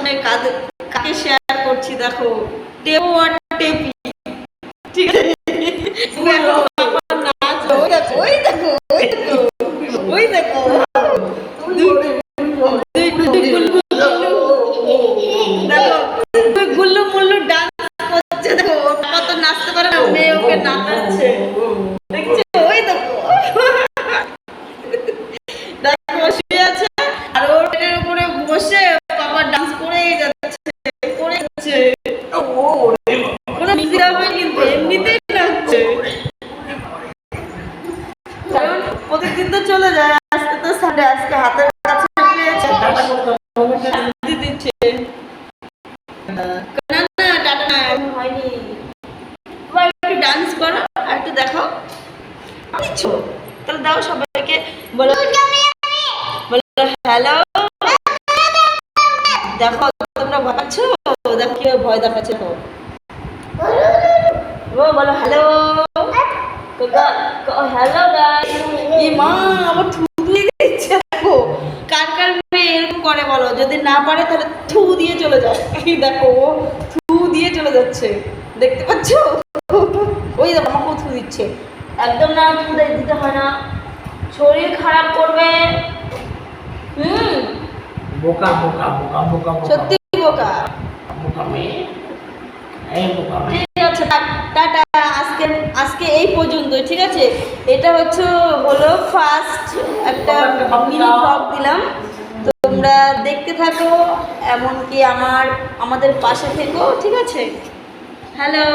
সামনে কাকে শেয়ার করছি দেখো, টেপো আর টেপি, ঠিক আছে? ওই দেখো ওই দেখো গুল্লু মুল্লু ডান্স করছে, দেখো কত নাচতে পারে না, মেয়ে ওকে নাচাচ্ছে, দেখছো? ওই দেখো দেখো শুয়ে আছে আর ওর পেটের উপরে বসে বাবা ডান্স করেই যাচ্ছে করে যাচ্ছে। কোনো মিউজিক হবে কিন্তু এমনিতেই নাচছে, কারণ প্রতিদিন তো চলে যায়, আজকে তো সানডে, আজকে হাতের কাছে পেয়েছে দিচ্ছে না না, টাটা না, এখন হয়নি। একটু ডান্স করো আর একটু দেখাও, দিচ্ছো তাহলে দাও সবাইকে, বলো বলো হ্যালো, দেখো তোমরা ভয় পাচ্ছ, দেখো কি ভয় দেখাচ্ছে, তো বলো হ্যালো হ্যালো গাইস। মা আমার থু দিয়ে দিচ্ছে, দেখো কার কার মেয়ে এরকম করে বলো, যদি না পারে তাহলে থু দিয়ে চলে যায়, দেখো থু দিয়ে চলে যাচ্ছে, দেখতে পাচ্ছ? ওই দেখো আমাকেও থু দিচ্ছে, একদম না, থু দিতে হয় না, শরীর খারাপ করবে। বোকা বোকা বোকা বোকা সত্যি বোকা বোকা মেয়ে, এই বোকা মেয়ে। ঠিক আছে, টাটা, আজকে এই পর্যন্ত, ঠিক আছে? এটা হলো ফার্স্ট একটা মিনি ব্লগ দিলাম, তো তোমরা দেখতে থাকো, এমনকি আমাদের পাশে থেকো, ঠিক আছে? হ্যালো।